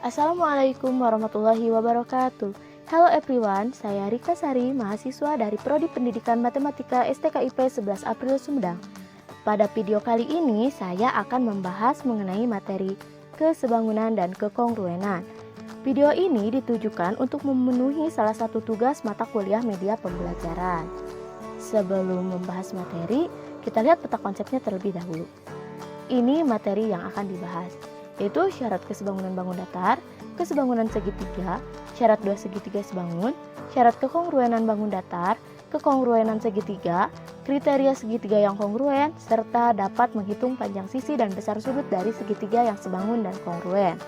Assalamualaikum warahmatullahi wabarakatuh. Hello everyone, saya Rika Sari, mahasiswa dari Prodi Pendidikan Matematika STKIP 11 April Sumedang. Pada video kali ini, saya akan membahas mengenai materi kesebangunan dan kekongruenan. Video ini ditujukan untuk memenuhi salah satu tugas mata kuliah media pembelajaran. Sebelum membahas materi, kita lihat peta konsepnya terlebih dahulu. Ini materi yang akan dibahas, yaitu syarat kesebangunan bangun datar, kesebangunan segitiga, syarat dua segitiga sebangun, syarat kekongruenan bangun datar, kekongruenan segitiga, kriteria segitiga yang kongruen, serta dapat menghitung panjang sisi dan besar sudut dari segitiga yang sebangun dan kongruen.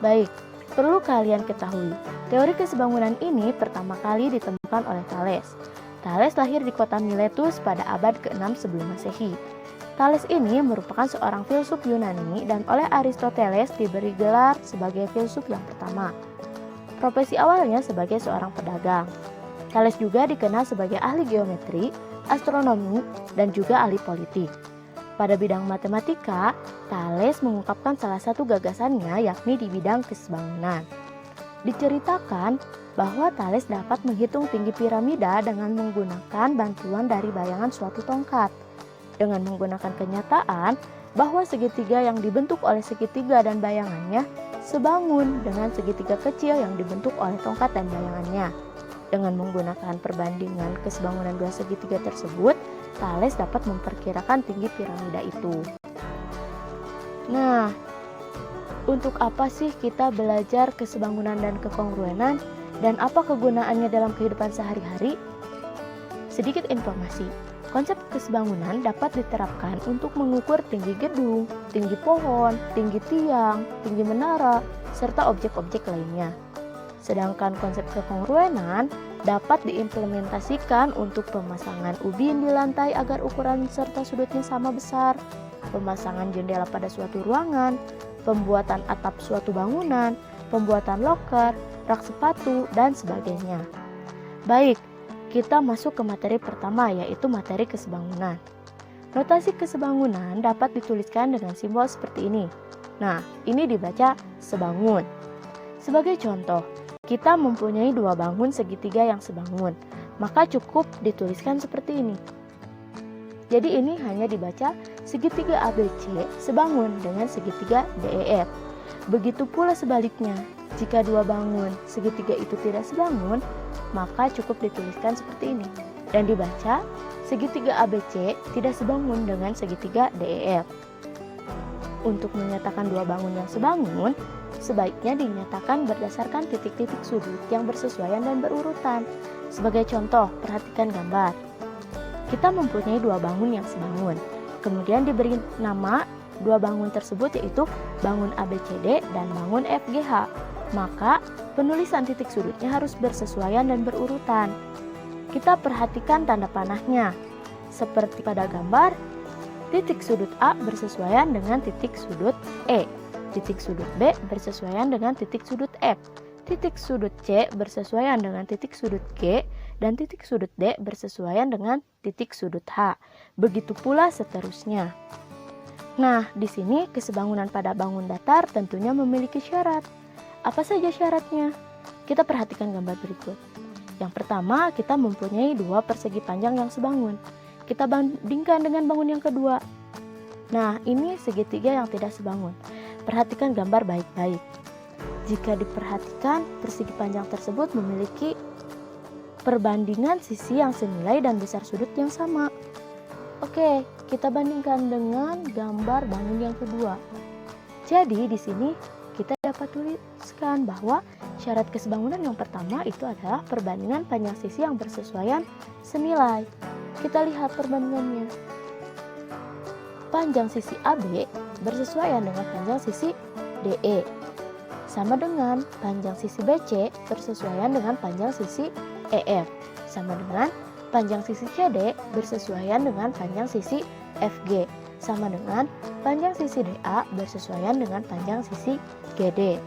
Baik, perlu kalian ketahui, teori kesebangunan ini pertama kali ditemukan oleh Thales. Thales lahir di kota Miletus pada abad ke-6 sebelum Masehi. Thales ini merupakan seorang filsuf Yunani dan oleh Aristoteles diberi gelar sebagai filsuf yang pertama. Profesi awalnya sebagai seorang pedagang. Thales juga dikenal sebagai ahli geometri, astronomi, dan juga ahli politik. Pada bidang matematika, Thales mengungkapkan salah satu gagasannya yakni di bidang kesebangunan. Diceritakan bahwa Thales dapat menghitung tinggi piramida dengan menggunakan bantuan dari bayangan suatu tongkat. Dengan menggunakan kenyataan bahwa segitiga yang dibentuk oleh segitiga dan bayangannya sebangun dengan segitiga kecil yang dibentuk oleh tongkat dan bayangannya. Dengan menggunakan perbandingan kesebangunan dua segitiga tersebut, Thales dapat memperkirakan tinggi piramida itu. Nah, untuk apa sih kita belajar kesebangunan dan kekongruenan dan apa kegunaannya dalam kehidupan sehari-hari? Sedikit informasi. Konsep kesebangunan dapat diterapkan untuk mengukur tinggi gedung, tinggi pohon, tinggi tiang, tinggi menara, serta objek-objek lainnya. Sedangkan konsep kekongruenan dapat diimplementasikan untuk pemasangan ubin di lantai agar ukuran serta sudutnya sama besar, pemasangan jendela pada suatu ruangan, pembuatan atap suatu bangunan, pembuatan loker, rak sepatu, dan sebagainya. Baik, kita masuk ke materi pertama, yaitu materi kesebangunan. Notasi kesebangunan dapat dituliskan dengan simbol seperti ini. Nah, ini dibaca sebangun. Sebagai contoh, kita mempunyai dua bangun segitiga yang sebangun, maka cukup dituliskan seperti ini. Jadi ini hanya dibaca segitiga ABC sebangun dengan segitiga DEF. Begitu pula sebaliknya, jika dua bangun segitiga itu tidak sebangun, maka cukup dituliskan seperti ini dan dibaca segitiga ABC tidak sebangun dengan segitiga DEF. Untuk menyatakan dua bangun yang sebangun, sebaiknya dinyatakan berdasarkan titik-titik sudut yang bersesuaian dan berurutan. Sebagai contoh, perhatikan gambar. Kita mempunyai dua bangun yang sebangun. Kemudian diberi nama dua bangun tersebut yaitu bangun ABCD dan bangun FGH. Maka penulisan titik sudutnya harus bersesuaian dan berurutan. Kita perhatikan tanda panahnya. Seperti pada gambar, titik sudut A bersesuaian dengan titik sudut E. Titik sudut B bersesuaian dengan titik sudut F. Titik sudut C bersesuaian dengan titik sudut G. Dan titik sudut D bersesuaian dengan titik sudut H. Begitu pula seterusnya. Nah, di sini kesebangunan pada bangun datar tentunya memiliki syarat. Apa saja syaratnya? Kita perhatikan gambar berikut. Yang pertama, kita mempunyai dua persegi panjang yang sebangun. Kita bandingkan dengan bangun yang kedua. Nah, ini segitiga yang tidak sebangun. Perhatikan gambar baik-baik. Jika diperhatikan, persegi panjang tersebut memiliki perbandingan sisi yang senilai dan besar sudut yang sama. Oke, kita bandingkan dengan gambar bangun yang kedua. Jadi, di sini kita dapat tuliskan bahwa syarat kesebangunan yang pertama itu adalah perbandingan panjang sisi yang bersesuaian senilai. Kita lihat perbandingannya. Panjang sisi AB bersesuaian dengan panjang sisi DE. Sama dengan panjang sisi BC bersesuaian dengan panjang sisi EF. Sama dengan panjang sisi CD bersesuaian dengan panjang sisi FG. Sama dengan panjang sisi DA bersesuaian dengan panjang sisi GD.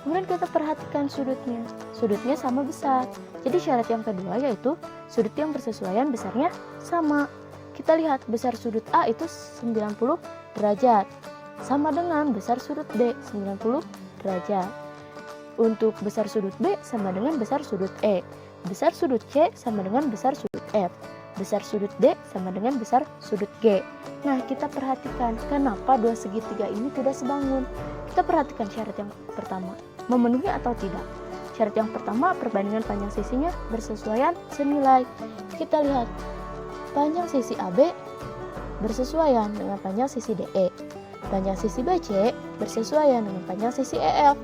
Kemudian kita perhatikan sudutnya. Sudutnya sama besar. Jadi syarat yang kedua yaitu sudut yang bersesuaian besarnya sama. Kita lihat besar sudut A itu 90 derajat. Sama dengan besar sudut B 90 derajat. Untuk besar sudut B sama dengan besar sudut E. Besar sudut C sama dengan besar sudut F. Besar sudut D sama dengan besar sudut G. Nah, kita perhatikan kenapa dua segitiga ini tidak sebangun. Kita perhatikan syarat yang pertama, memenuhi atau tidak. Syarat yang pertama, perbandingan panjang sisinya bersesuaian senilai. Kita lihat, panjang sisi AB bersesuaian dengan panjang sisi DE. Panjang sisi BC bersesuaian dengan panjang sisi EF.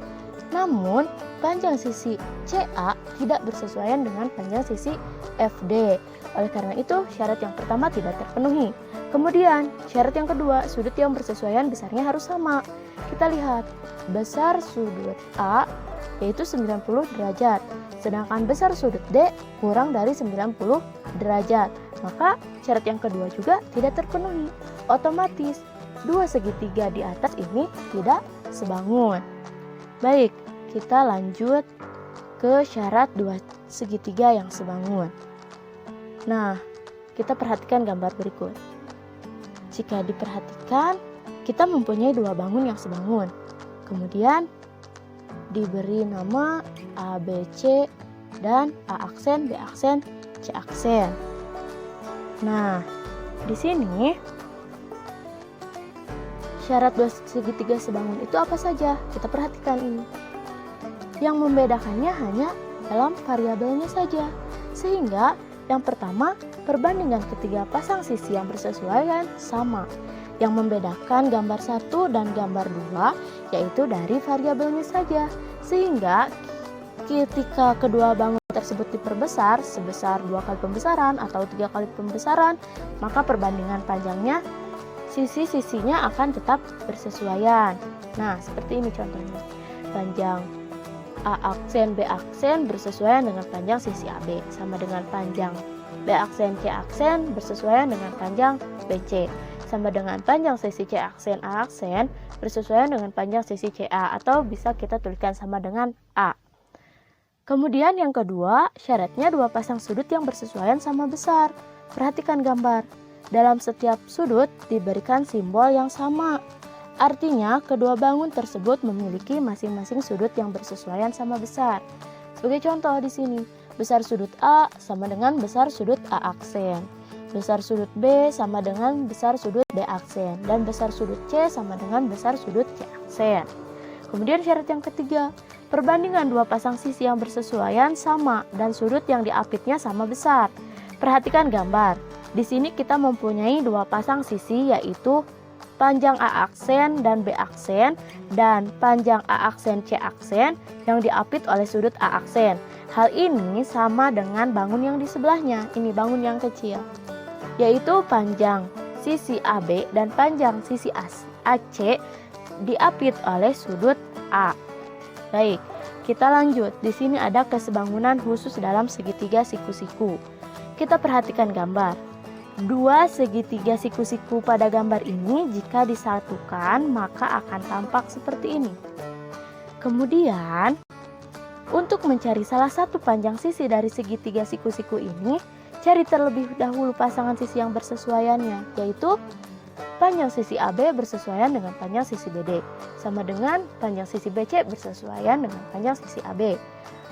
Namun, panjang sisi CA tidak bersesuaian dengan panjang sisi FD. Oleh karena itu, syarat yang pertama tidak terpenuhi. Kemudian, syarat yang kedua, sudut yang bersesuaian besarnya harus sama. Kita lihat, besar sudut A yaitu 90 derajat, sedangkan besar sudut D kurang dari 90 derajat. Maka, syarat yang kedua juga tidak terpenuhi. Otomatis, dua segitiga di atas ini tidak sebangun. Baik, kita lanjut ke syarat dua segitiga yang sebangun. Nah, kita perhatikan gambar berikut. Jika diperhatikan, kita mempunyai dua bangun yang sebangun. Kemudian, diberi nama ABC dan A aksen, B aksen, C aksen. Nah, di sini syarat dua segitiga sebangun itu apa saja? Kita perhatikan ini. Yang membedakannya hanya dalam variabelnya saja. Sehingga yang pertama, perbandingan ketiga pasang sisi yang bersesuaian sama. Yang membedakan gambar 1 dan gambar 2 yaitu dari variabelnya saja. Sehingga ketika kedua bangun tersebut diperbesar sebesar 2 kali pembesaran atau 3 kali pembesaran, maka perbandingan panjangnya sisi-sisinya akan tetap bersesuaian. Nah, seperti ini contohnya. Panjang A aksen B aksen bersesuaian dengan panjang sisi AB, sama dengan panjang B aksen C aksen bersesuaian dengan panjang BC, sama dengan panjang sisi C aksen A aksen bersesuaian dengan panjang sisi CA, atau bisa kita tuliskan sama dengan A. Kemudian yang kedua, syaratnya dua pasang sudut yang bersesuaian sama besar. Perhatikan gambar. Dalam setiap sudut diberikan simbol yang sama. Artinya, kedua bangun tersebut memiliki masing-masing sudut yang bersesuaian sama besar. Sebagai contoh di sini, besar sudut A sama dengan besar sudut A aksen. Besar sudut B sama dengan besar sudut B aksen. Dan besar sudut C sama dengan besar sudut C aksen. Kemudian syarat yang ketiga, perbandingan dua pasang sisi yang bersesuaian sama dan sudut yang diapitnya sama besar. Perhatikan gambar. Di sini kita mempunyai dua pasang sisi yaitu panjang A aksen dan B aksen dan panjang A aksen C aksen yang diapit oleh sudut A aksen. Hal ini sama dengan bangun yang di sebelahnya, ini bangun yang kecil, yaitu panjang sisi AB dan panjang sisi AC diapit oleh sudut A. Baik, kita lanjut. Di sini ada kesebangunan khusus dalam segitiga siku-siku. Kita perhatikan gambar. Dua segitiga siku-siku pada gambar ini jika disatukan maka akan tampak seperti ini. Kemudian, untuk mencari salah satu panjang sisi dari segitiga siku-siku ini, cari terlebih dahulu pasangan sisi yang bersesuaiannya, yaitu panjang sisi AB bersesuaian dengan panjang sisi BD, sama dengan panjang sisi BC bersesuaian dengan panjang sisi AB.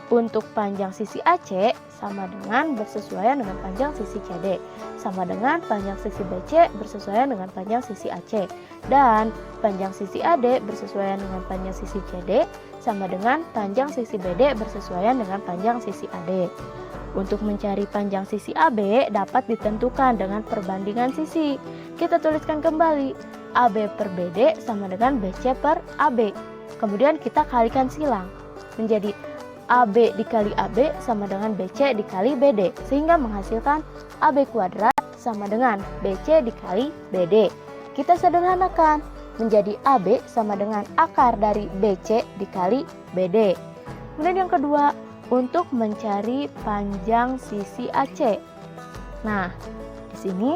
Untuk panjang sisi AC sama dengan bersesuaian dengan panjang sisi CD, sama dengan panjang sisi BC bersesuaian dengan panjang sisi AC. Dan panjang sisi AD bersesuaian dengan panjang sisi CD, sama dengan panjang sisi BD bersesuaian dengan panjang sisi AD. Untuk mencari panjang sisi AB dapat ditentukan dengan perbandingan sisi. Kita tuliskan kembali, AB per BD sama dengan BC per AB. Kemudian kita kalikan silang, menjadi AB dikali AB sama dengan BC dikali BD, sehingga menghasilkan AB kuadrat sama dengan BC dikali BD. Kita sederhanakan, menjadi AB sama dengan akar dari BC dikali BD. Kemudian yang kedua, untuk mencari panjang sisi AC. Nah, di sini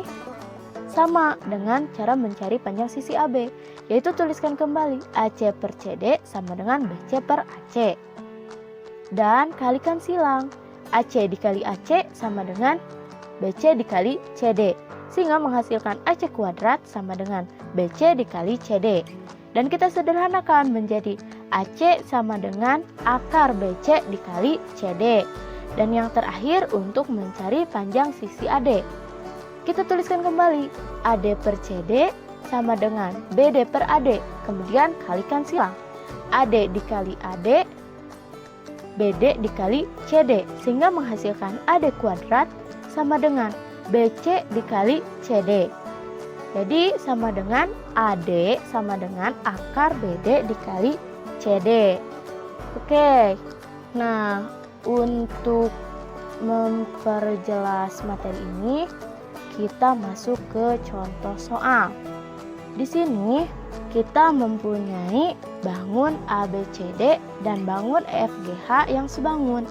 sama dengan cara mencari panjang sisi AB, yaitu tuliskan kembali AC per CD sama dengan BC per AC. Dan kalikan silang, AC dikali AC sama dengan BC dikali CD, sehingga menghasilkan AC kuadrat sama dengan BC dikali CD. Dan kita sederhanakan menjadi AC sama dengan akar BC dikali CD. Dan yang terakhir untuk mencari panjang sisi AD. Kita tuliskan kembali AD per CD sama dengan BD per AD. Kemudian kalikan silang. AD dikali AD, BD dikali CD. Sehingga menghasilkan AD kuadrat sama dengan BC dikali CD. Jadi sama dengan AD sama dengan akar BD dikali CD. Oke. Nah, untuk memperjelas materi ini, kita masuk ke contoh soal. Di sini kita mempunyai bangun ABCD dan bangun EFGH yang sebangun.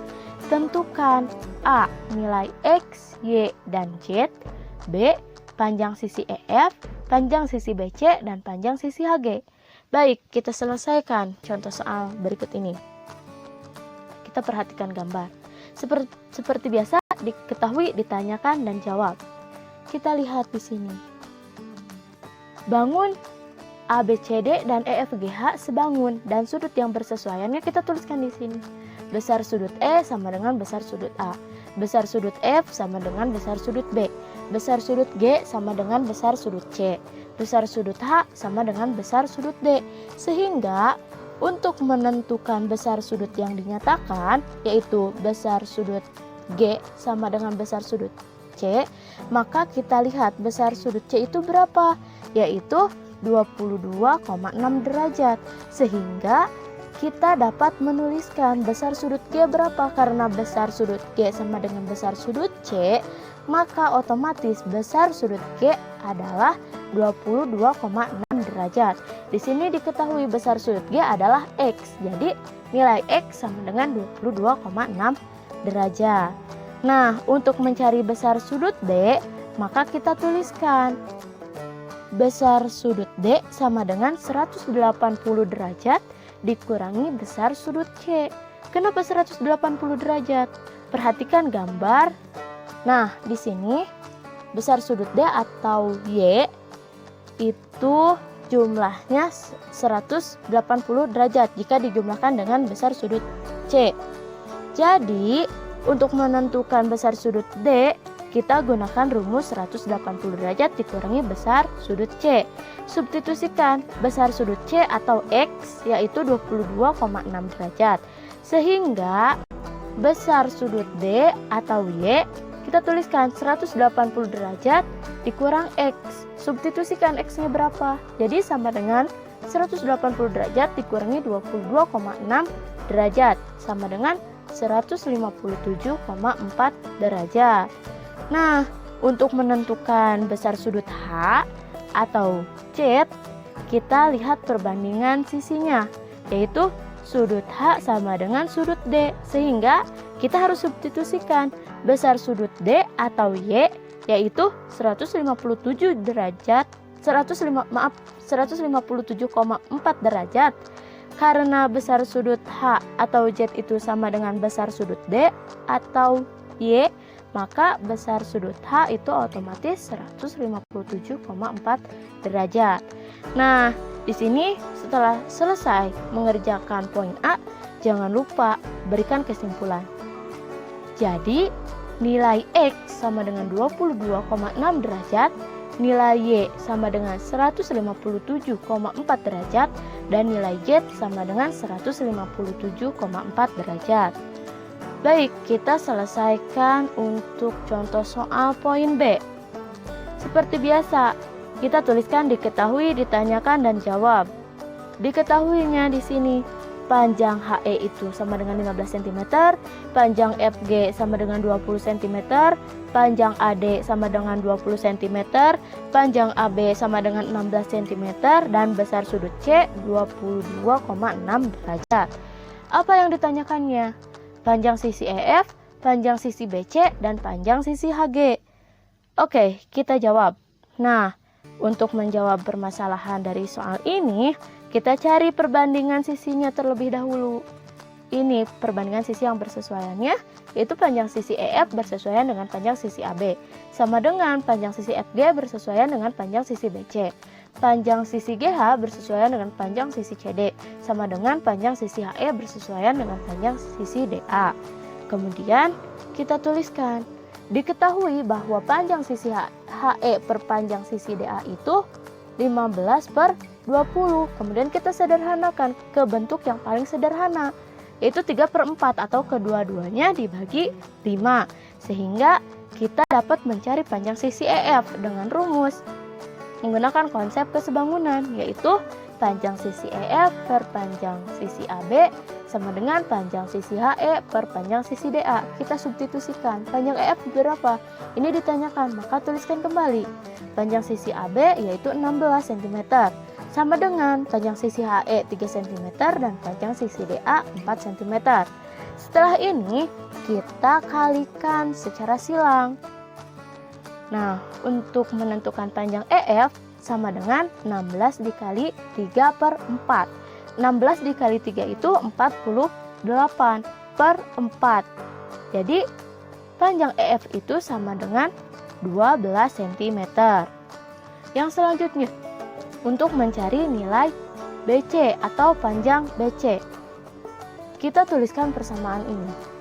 Tentukan A. Nilai X, Y, dan Z. B. Panjang sisi EF, panjang sisi BC, dan panjang sisi HG. Baik, kita selesaikan contoh soal berikut ini. Kita perhatikan gambar. Seperti biasa, diketahui, ditanyakan, dan jawab. Kita lihat di sini. Bangun ABCD dan EFGH sebangun dan sudut yang bersesuaiannya kita tuliskan di sini. Besar sudut E sama dengan besar sudut A. Besar sudut F sama dengan besar sudut B. Besar sudut G sama dengan besar sudut C. Besar sudut H sama dengan besar sudut D. Sehingga untuk menentukan besar sudut yang dinyatakan, yaitu besar sudut G sama dengan besar sudut C, maka kita lihat besar sudut C itu berapa? Yaitu 22,6 derajat. Sehingga kita dapat menuliskan besar sudut G berapa. Karena besar sudut G sama dengan besar sudut C, maka otomatis besar sudut G adalah 22,6 derajat. Di sini diketahui besar sudut G adalah X. Jadi nilai X sama dengan 22,6 derajat. Nah, untuk mencari besar sudut D, maka kita tuliskan besar sudut D sama dengan 180 derajat dikurangi besar sudut C. Kenapa 180 derajat? Perhatikan gambar. Nah, di sini besar sudut D atau Y itu jumlahnya 180 derajat jika dijumlahkan dengan besar sudut C. Jadi, untuk menentukan besar sudut D, kita gunakan rumus 180 derajat dikurangi besar sudut C. Substitusikan besar sudut C atau X yaitu 22,6 derajat. Sehingga besar sudut D atau Y kita tuliskan 180 derajat dikurang X. Substitusikan X-nya berapa? Jadi sama dengan 180 derajat dikurangi 22,6 derajat sama dengan 157,4 derajat. Nah, untuk menentukan besar sudut H atau Z, kita lihat perbandingan sisinya, yaitu sudut H sama dengan sudut D. Sehingga kita harus substitusikan besar sudut D atau Y yaitu 157,4 derajat. Karena besar sudut H atau Z itu sama dengan besar sudut D atau Y, maka besar sudut H itu otomatis 157,4 derajat. Nah, di sini setelah selesai mengerjakan poin A, jangan lupa berikan kesimpulan. Jadi, nilai X sama dengan 22,6 derajat, nilai Y sama dengan 157,4 derajat, dan nilai Z sama dengan 157,4 derajat. Baik, kita selesaikan untuk contoh soal poin B. Seperti biasa, kita tuliskan diketahui, ditanyakan, dan jawab. Diketahuinya di sini, panjang HE itu sama dengan 15 cm, panjang FG sama dengan 20 cm, panjang AD sama dengan 20 cm, panjang AB sama dengan 16 cm, dan besar sudut C 22,6 derajat. Apa yang ditanyakannya? Panjang sisi EF, panjang sisi BC, dan panjang sisi HG. Oke, kita jawab. Nah, untuk menjawab permasalahan dari soal ini, kita cari perbandingan sisinya terlebih dahulu. Ini perbandingan sisi yang bersesuaiannya, yaitu panjang sisi EF bersesuaian dengan panjang sisi AB, sama dengan panjang sisi FG bersesuaian dengan panjang sisi BC. panjang sisi GH bersesuaian dengan panjang sisi CD, sama dengan panjang sisi HE bersesuaian dengan panjang sisi DA. Kemudian kita tuliskan, diketahui bahwa panjang sisi HE per panjang sisi DA itu 15/20. Kemudian kita sederhanakan ke bentuk yang paling sederhana, yaitu 3/4 atau kedua-duanya dibagi 5. Sehingga kita dapat mencari panjang sisi EF dengan rumus menggunakan konsep kesebangunan, yaitu panjang sisi EF per panjang sisi AB sama dengan panjang sisi HE per panjang sisi DA. Kita substitusikan, panjang EF berapa? Ini ditanyakan, maka tuliskan kembali. Panjang sisi AB yaitu 16 cm, sama dengan panjang sisi HE 3 cm dan panjang sisi DA 4 cm. Setelah ini, kita kalikan secara silang. Nah, untuk menentukan panjang EF sama dengan 16 dikali 3/4. 16 dikali 3 itu 48/4. Jadi, panjang EF itu sama dengan 12 cm. Yang selanjutnya, untuk mencari nilai BC atau panjang BC, kita tuliskan persamaan ini.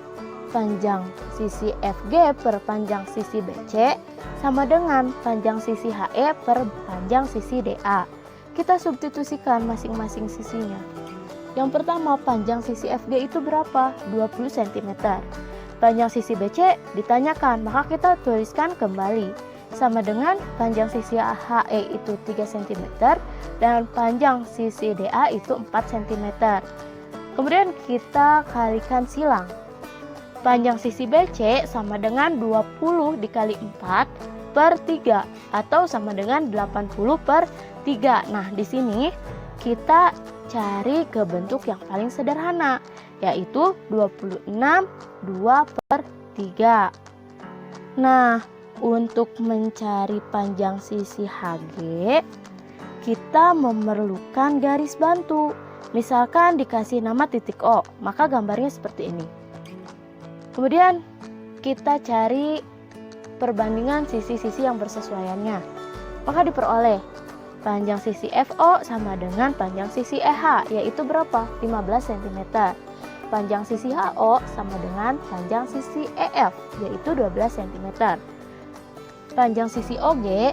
Panjang sisi FG per panjang sisi BC sama dengan panjang sisi HE per panjang sisi DA. Kita substitusikan masing-masing sisinya. Yang pertama, panjang sisi FG itu berapa? 20 cm. Panjang sisi BC ditanyakan, maka kita tuliskan kembali. Sama dengan panjang sisi HE itu 3 cm dan panjang sisi DA itu 4 cm. Kemudian kita kalikan silang. Panjang sisi BC sama dengan 20 dikali 4/3 atau sama dengan 80/3. Nah, di sini kita cari ke bentuk yang paling sederhana, yaitu 26 2/3. Nah, untuk mencari panjang sisi HG, kita memerlukan garis bantu. Misalkan dikasih nama titik O, maka gambarnya seperti ini. Kemudian kita cari perbandingan sisi-sisi yang bersesuaiannya. Maka diperoleh panjang sisi FO sama dengan panjang sisi EH, yaitu berapa? 15 cm. Panjang sisi HO sama dengan panjang sisi EF, yaitu 12 cm. Panjang sisi OG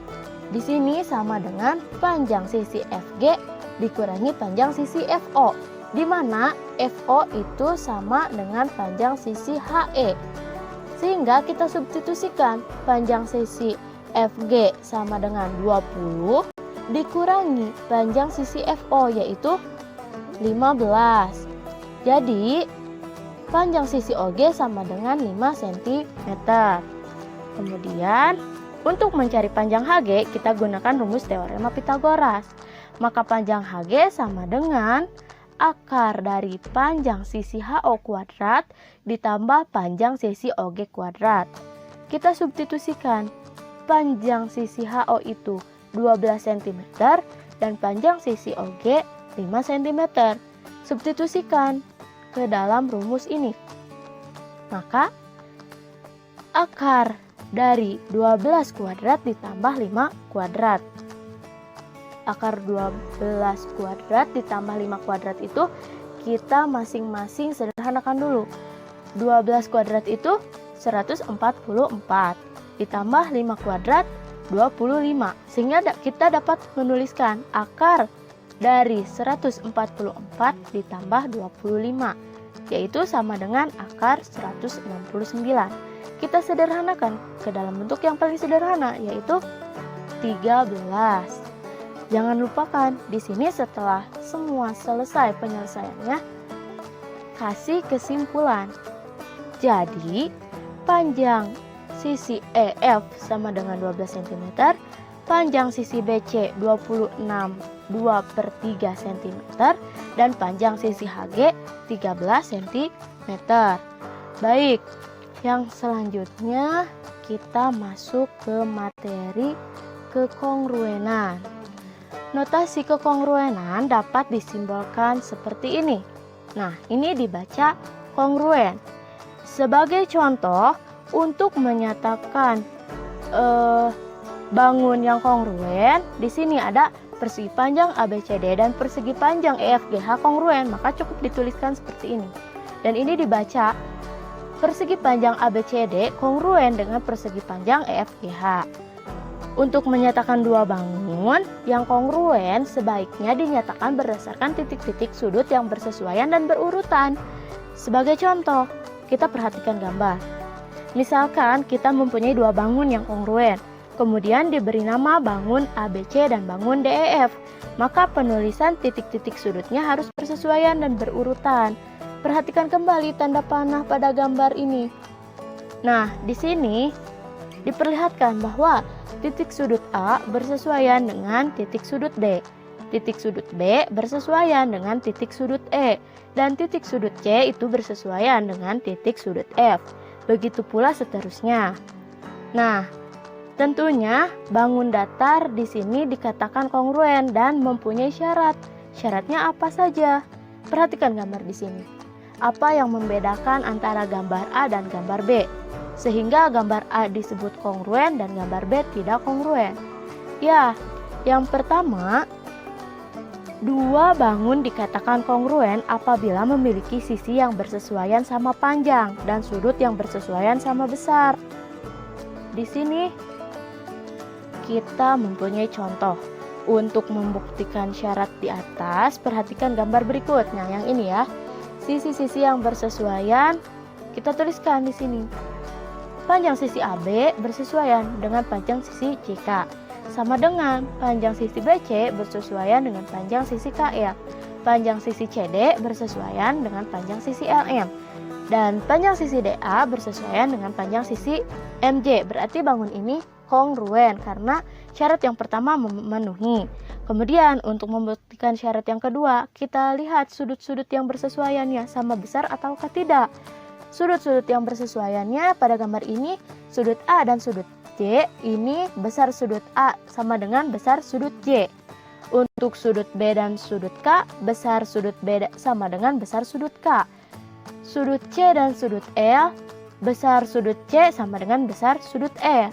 di sini sama dengan panjang sisi FG dikurangi panjang sisi FO, di mana FO itu sama dengan panjang sisi HE. Sehingga kita substitusikan panjang sisi FG sama dengan 20 dikurangi panjang sisi FO yaitu 15. Jadi panjang sisi OG sama dengan 5 cm. Kemudian untuk mencari panjang HG kita gunakan rumus teorema Pythagoras. Maka panjang HG sama dengan akar dari panjang sisi HO kuadrat ditambah panjang sisi OG kuadrat. Kita substitusikan, panjang sisi HO itu 12 cm dan panjang sisi OG 5 cm. Substitusikan ke dalam rumus ini. Maka akar dari 12 kuadrat ditambah 5 kuadrat. Akar 12 kuadrat ditambah 5 kuadrat itu kita masing-masing sederhanakan dulu. 12 kuadrat itu 144 ditambah 5 kuadrat 25, sehingga kita dapat menuliskan akar dari 144 ditambah 25, yaitu sama dengan akar 169. Kita sederhanakan ke dalam bentuk yang paling sederhana, yaitu 13. Jangan lupakan, di sini setelah semua selesai penyelesaiannya, kasih kesimpulan. Jadi, panjang sisi EF sama dengan 12 cm, panjang sisi BC 26 2/3 cm, dan panjang sisi HG 13 cm. Baik, yang selanjutnya kita masuk ke materi kekongruenan. Notasi kekongruenan dapat disimbolkan seperti ini. Nah, ini dibaca kongruen. Sebagai contoh, untuk menyatakan bangun yang kongruen, di sini ada persegi panjang ABCD dan persegi panjang EFGH kongruen, maka cukup dituliskan seperti ini. Dan ini dibaca, persegi panjang ABCD kongruen dengan persegi panjang EFGH. Untuk menyatakan dua bangun yang kongruen, sebaiknya dinyatakan berdasarkan titik-titik sudut yang bersesuaian dan berurutan. Sebagai contoh, kita perhatikan gambar. Misalkan kita mempunyai dua bangun yang kongruen, kemudian diberi nama bangun ABC dan bangun DEF, maka penulisan titik-titik sudutnya harus bersesuaian dan berurutan. Perhatikan kembali tanda panah pada gambar ini. Nah, di sini diperlihatkan bahwa titik sudut A bersesuaian dengan titik sudut D, titik sudut B bersesuaian dengan titik sudut E, dan titik sudut C itu bersesuaian dengan titik sudut F. Begitu pula seterusnya. Nah, tentunya bangun datar di sini dikatakan kongruen dan mempunyai syarat. Syaratnya apa saja? Perhatikan gambar di sini. Apa yang membedakan antara gambar A dan gambar B? Sehingga gambar A disebut kongruen dan gambar B tidak kongruen. Ya, yang pertama, dua bangun dikatakan kongruen apabila memiliki sisi yang bersesuaian sama panjang dan sudut yang bersesuaian sama besar. Di sini kita mempunyai contoh. Untuk membuktikan syarat di atas, perhatikan gambar berikut. Nah, yang ini ya. Sisi-sisi yang bersesuaian kita tuliskan di sini. Panjang sisi AB bersesuaian dengan panjang sisi CK, sama dengan panjang sisi BC bersesuaian dengan panjang sisi KL. Panjang sisi CD bersesuaian dengan panjang sisi LM. Dan panjang sisi DA bersesuaian dengan panjang sisi MJ. Berarti bangun ini kongruen karena syarat yang pertama memenuhi. Kemudian untuk membuktikan syarat yang kedua, kita lihat sudut-sudut yang bersesuaiannya sama besar ataukah tidak. Sudut-sudut yang bersesuaiannya pada gambar ini, sudut A dan sudut J ini besar sudut A sama dengan besar sudut J. Untuk sudut B dan sudut K, besar sudut B sama dengan besar sudut K. Sudut C dan sudut L, besar sudut C sama dengan besar sudut E.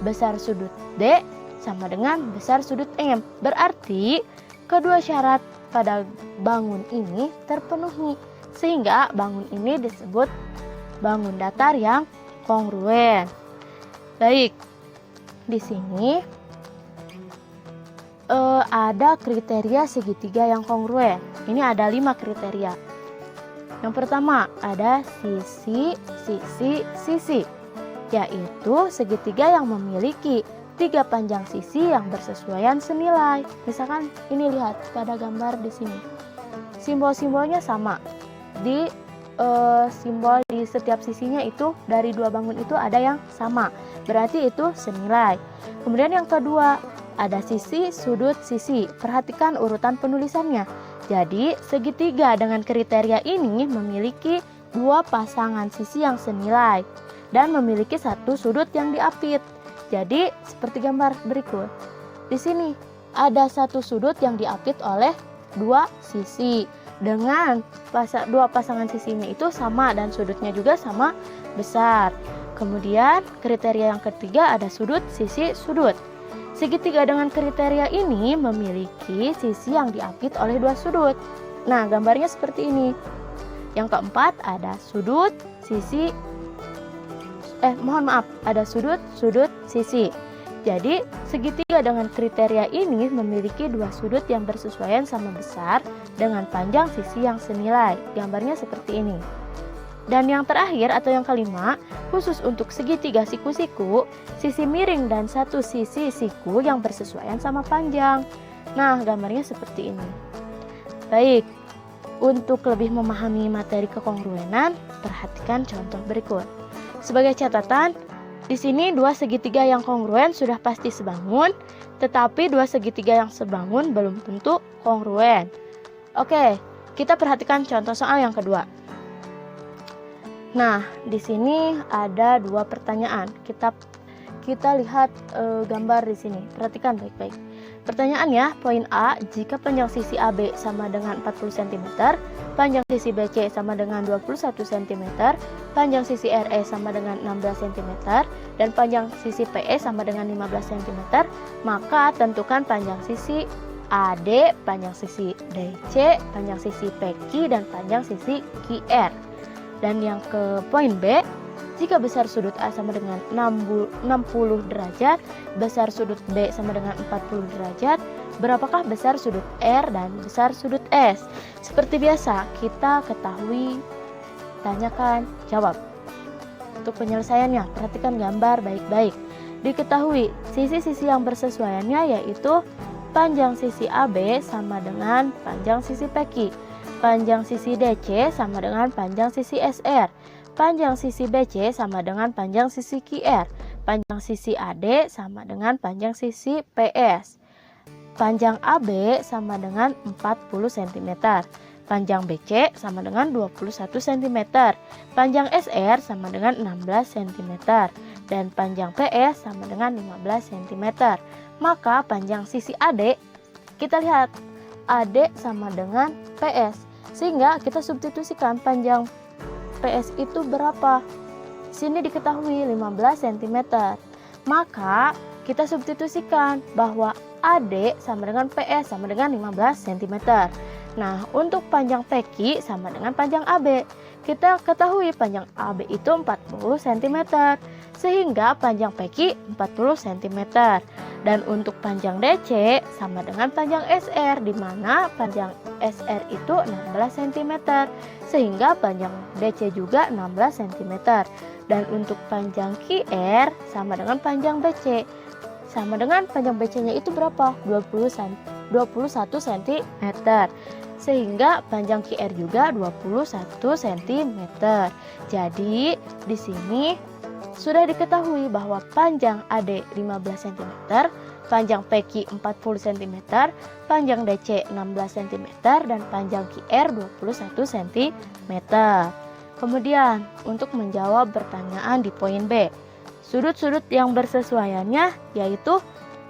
Besar sudut D sama dengan besar sudut M. Berarti kedua syarat pada bangun ini terpenuhi, sehingga bangun ini disebut bangun datar yang kongruen. Baik, di sini ada kriteria segitiga yang kongruen. Ini ada 5 kriteria. Yang pertama ada sisi, yaitu segitiga yang memiliki 3 panjang sisi yang bersesuaian senilai. Misalkan ini lihat pada gambar di sini. Simbol-simbolnya sama. Di simbol di setiap sisinya itu dari dua bangun itu ada yang sama. Berarti itu senilai. Kemudian yang kedua, ada sisi, sudut, sisi. Perhatikan urutan penulisannya. Jadi, segitiga dengan kriteria ini memiliki 2 pasangan sisi yang senilai dan memiliki 1 sudut yang diapit. Jadi, seperti gambar berikut. Di sini ada 1 sudut yang diapit oleh 2 sisi. Dengan 2 pasangan sisinya itu sama dan sudutnya juga sama besar. Kemudian kriteria yang ketiga ada sudut, sisi, sudut. Segitiga dengan kriteria ini memiliki sisi yang diapit oleh 2 sudut. Nah, gambarnya seperti ini. Yang keempat ada sudut, sisi, ada sudut, sudut, sisi. Jadi, segitiga dengan kriteria ini memiliki 2 sudut yang bersesuaian sama besar dengan panjang sisi yang senilai. Gambarnya seperti ini. Dan yang terakhir atau yang kelima, khusus untuk segitiga siku-siku, sisi miring dan 1 sisi siku yang bersesuaian sama panjang. Nah, gambarnya seperti ini. Baik, untuk lebih memahami materi kekongruenan, perhatikan contoh berikut. Sebagai catatan, di sini 2 segitiga yang kongruen sudah pasti sebangun, tetapi 2 segitiga yang sebangun belum tentu kongruen. Oke, kita perhatikan contoh soal yang kedua. Nah, di sini ada 2 pertanyaan. Kita lihat gambar di sini. Perhatikan baik-baik. Pertanyaannya, poin A, jika panjang sisi AB sama dengan 40 cm, panjang sisi BC sama dengan 21 cm, panjang sisi RE sama dengan 16 cm, dan panjang sisi PE sama dengan 15 cm, maka tentukan panjang sisi AD, panjang sisi DC, panjang sisi PQ, dan panjang sisi QR. Dan yang ke poin B, jika besar sudut A sama dengan 60 derajat, besar sudut B sama dengan 40 derajat, berapakah besar sudut R dan besar sudut S? Seperti biasa, kita ketahui, tanyakan, jawab. Untuk penyelesaiannya, perhatikan gambar baik-baik. Diketahui sisi-sisi yang bersesuaiannya yaitu panjang sisi AB sama dengan panjang sisi PQ, panjang sisi DC sama dengan panjang sisi SR, panjang sisi BC sama dengan panjang sisi QR, panjang sisi AD sama dengan panjang sisi PS, panjang AB sama dengan 40 cm, panjang BC sama dengan 21 cm, panjang SR sama dengan 16 cm, dan panjang PS sama dengan 15 cm. Maka panjang sisi AD, kita lihat AD sama dengan PS, sehingga kita substitusikan panjang PS itu berapa. Sini diketahui 15 cm. Maka kita substitusikan bahwa AD sama dengan PS sama dengan 15 cm. Nah, untuk panjang PQ sama dengan panjang AB. Kita ketahui panjang AB itu 40 cm, sehingga panjang PQ 40 cm. Dan untuk panjang DC sama dengan panjang SR, di mana panjang SR itu 16 cm, sehingga panjang DC juga 16 cm. Dan untuk panjang QR sama dengan panjang BC. Sama dengan panjang BC-nya itu berapa? 21 cm. Sehingga panjang QR juga 21 cm. Jadi di sini sudah diketahui bahwa panjang AD 15 cm, panjang PQ 40 cm, panjang DC 16 cm, dan panjang QR 21 cm. Kemudian untuk menjawab pertanyaan di poin B, sudut-sudut yang bersesuaiannya yaitu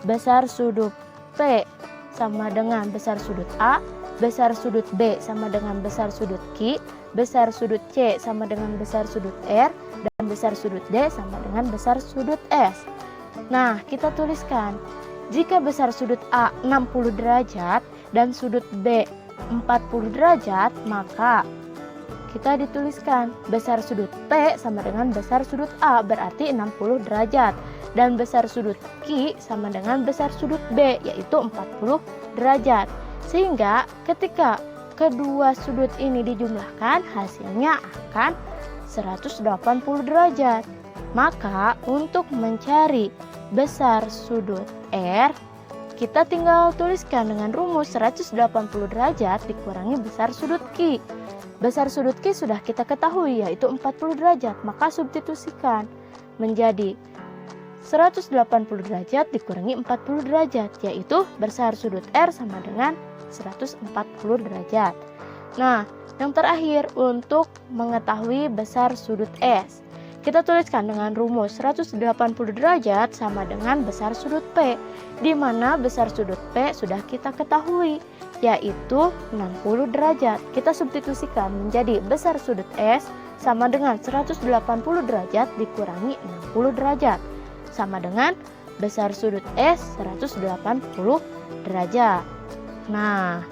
besar sudut P sama dengan besar sudut A, besar sudut B sama dengan besar sudut Q, besar sudut C sama dengan besar sudut R, dan besar sudut D sama dengan besar sudut S. Nah, kita tuliskan, jika besar sudut A 60 derajat dan sudut B 40 derajat, maka kita dituliskan besar sudut P sama dengan besar sudut A, berarti 60 derajat. Dan besar sudut Q sama dengan besar sudut B, yaitu 40 derajat. Sehingga ketika kedua sudut ini dijumlahkan, hasilnya akan 180 derajat. Maka untuk mencari besar sudut R, kita tinggal tuliskan dengan rumus 180 derajat dikurangi besar sudut Q. Besar sudut Q sudah kita ketahui yaitu 40 derajat, maka substitusikan menjadi 180 derajat dikurangi 40 derajat, yaitu besar sudut R sama dengan 140 derajat. Nah, yang terakhir untuk mengetahui besar sudut S, kita tuliskan dengan rumus 180 derajat sama dengan besar sudut P, di mana besar sudut P sudah kita ketahui yaitu 60 derajat. Kita substitusikan menjadi besar sudut S sama dengan 180 derajat dikurangi 60 derajat, sama dengan besar sudut S 180 derajat. Nah,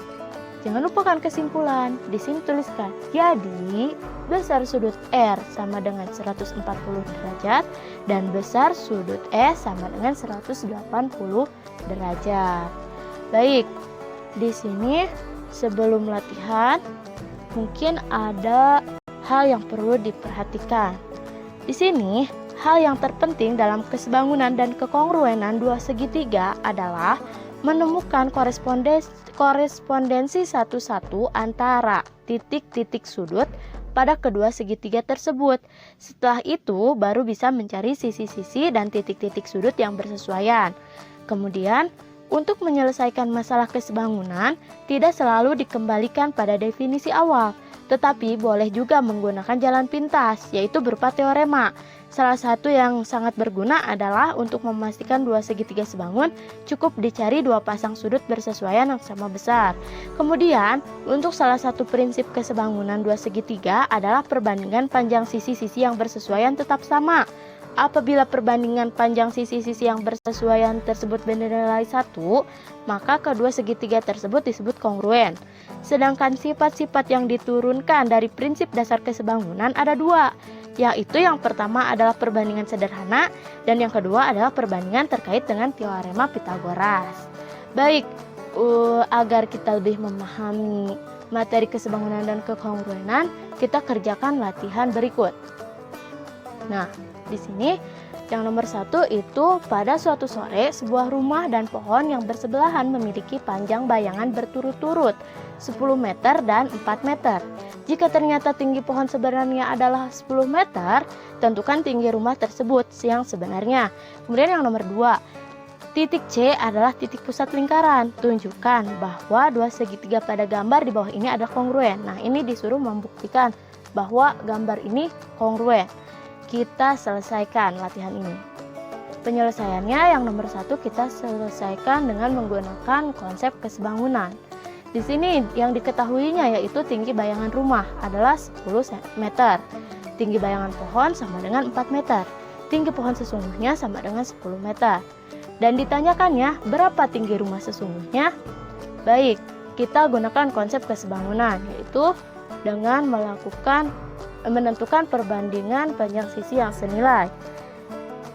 jangan lupakan kesimpulan. Di sini tuliskan, jadi besar sudut R sama dengan 140 derajat dan besar sudut S sama dengan 180 derajat. Baik, di sini sebelum latihan mungkin ada hal yang perlu diperhatikan. Di sini hal yang terpenting dalam kesebangunan dan kekongruenan dua segitiga adalah menemukan korespondensi satu-satu antara titik-titik sudut pada kedua segitiga tersebut. Setelah itu baru bisa mencari sisi-sisi dan titik-titik sudut yang bersesuaian. Kemudian untuk menyelesaikan masalah kesebangunan tidak selalu dikembalikan pada definisi awal, tetapi boleh juga menggunakan jalan pintas, yaitu berupa teorema. Salah satu yang sangat berguna adalah untuk memastikan dua segitiga sebangun cukup dicari dua pasang sudut bersesuaian yang sama besar. Kemudian, untuk salah satu prinsip kesebangunan dua segitiga adalah perbandingan panjang sisi-sisi yang bersesuaian tetap sama. Apabila perbandingan panjang sisi-sisi yang bersesuaian tersebut bernilai 1, maka kedua segitiga tersebut disebut kongruen. Sedangkan sifat-sifat yang diturunkan dari prinsip dasar kesebangunan ada 2, yaitu yang pertama adalah perbandingan sederhana dan yang kedua adalah perbandingan terkait dengan teorema Pythagoras. Baik, agar kita lebih memahami materi kesebangunan dan kekongruenan, kita kerjakan latihan berikut. Nah, di sini yang nomor 1 itu pada suatu sore sebuah rumah dan pohon yang bersebelahan memiliki panjang bayangan berturut-turut 10 meter dan 4 meter. Jika ternyata tinggi pohon sebenarnya adalah 10 meter, tentukan tinggi rumah tersebut yang sebenarnya. Kemudian yang nomor 2, titik C adalah titik pusat lingkaran. Tunjukkan bahwa dua segitiga pada gambar di bawah ini adalah kongruen. Nah, ini disuruh membuktikan bahwa gambar ini kongruen. Kita selesaikan latihan ini. Penyelesaiannya yang nomor 1 kita selesaikan dengan menggunakan konsep kesebangunan. Di sini yang diketahuinya yaitu tinggi bayangan rumah adalah 10 meter. Tinggi bayangan pohon sama dengan 4 meter. Tinggi pohon sesungguhnya sama dengan 10 meter. Dan ditanyakannya berapa tinggi rumah sesungguhnya? Baik, kita gunakan konsep kesebangunan yaitu dengan menentukan perbandingan panjang sisi yang senilai.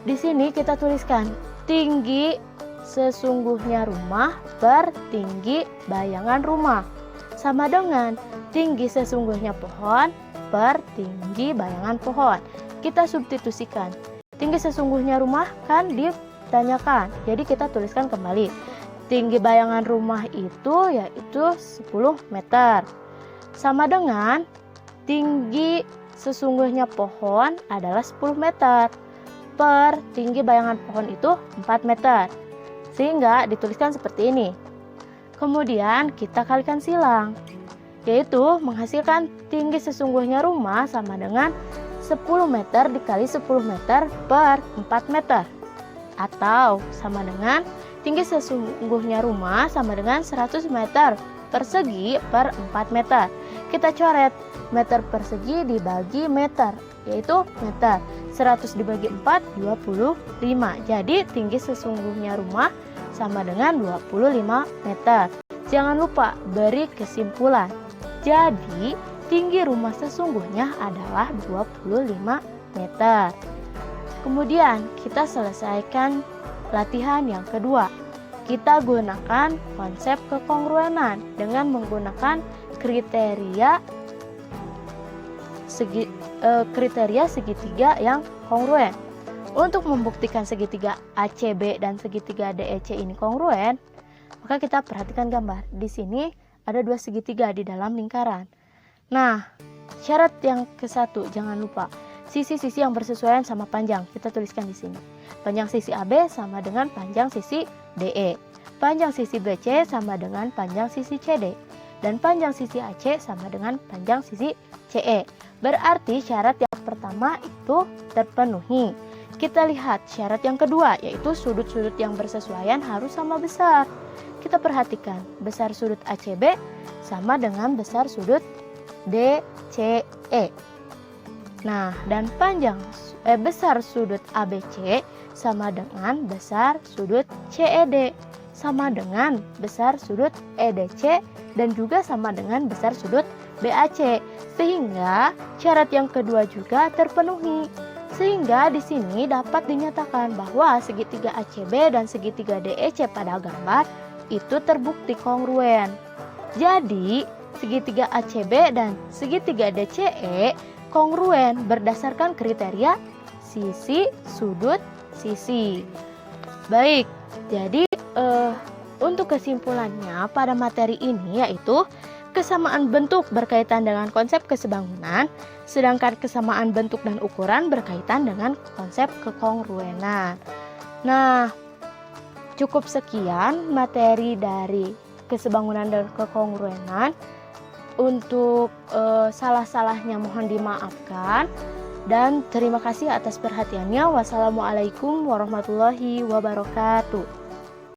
Di sini kita tuliskan tinggi sesungguhnya rumah per tinggi bayangan rumah sama dengan tinggi sesungguhnya pohon per tinggi bayangan pohon. Kita substitusikan. Tinggi sesungguhnya rumah kan ditanyakan. Jadi kita tuliskan kembali. Tinggi bayangan rumah itu yaitu 10 meter. Sama dengan tinggi sesungguhnya pohon adalah 10 meter per tinggi bayangan pohon itu 4 meter. Sehingga dituliskan seperti ini. Kemudian kita kalikan silang, yaitu menghasilkan tinggi sesungguhnya rumah sama dengan 10 meter dikali 10 meter per 4 meter. Atau sama dengan tinggi sesungguhnya rumah sama dengan 100 meter persegi per 4 meter. Kita coret meter persegi dibagi meter, yaitu meter. 100 dibagi 4, 25. Jadi tinggi sesungguhnya rumah sama dengan 25 meter. Jangan lupa beri kesimpulan. Jadi tinggi rumah sesungguhnya adalah 25 meter. Kemudian kita selesaikan latihan yang kedua. Kita gunakan konsep kekongruenan dengan menggunakan kriteria segitiga yang kongruen. Untuk membuktikan segitiga ACB dan segitiga DEC ini kongruen, maka kita perhatikan gambar. Di sini ada dua segitiga di dalam lingkaran. Nah, syarat yang ke-1 jangan lupa sisi-sisi yang bersesuaian sama panjang. Kita tuliskan di sini. Panjang sisi AB sama dengan panjang sisi DE. Panjang sisi BC sama dengan panjang sisi CD. Dan panjang sisi AC sama dengan panjang sisi CE. Berarti syarat yang pertama itu terpenuhi. Kita lihat syarat yang kedua, yaitu sudut-sudut yang bersesuaian harus sama besar. Kita perhatikan, besar sudut ACB sama dengan besar sudut DCE. Nah, dan besar sudut ABC sama dengan besar sudut CED, sama dengan besar sudut EDC, dan juga sama dengan besar sudut BAC. Sehingga syarat yang kedua juga terpenuhi. Sehingga di sini dapat dinyatakan bahwa segitiga ACB dan segitiga DEC pada gambar itu terbukti kongruen. Jadi, segitiga ACB dan segitiga DCE kongruen berdasarkan kriteria sisi, sudut, sisi. Baik, jadi untuk kesimpulannya pada materi ini yaitu kesamaan bentuk berkaitan dengan konsep kesebangunan, sedangkan kesamaan bentuk dan ukuran berkaitan dengan konsep kekongruenan. Nah, cukup sekian materi dari kesebangunan dan kekongruenan. Untuk salah-salahnya mohon dimaafkan. Dan terima kasih atas perhatiannya. Wassalamualaikum warahmatullahi wabarakatuh.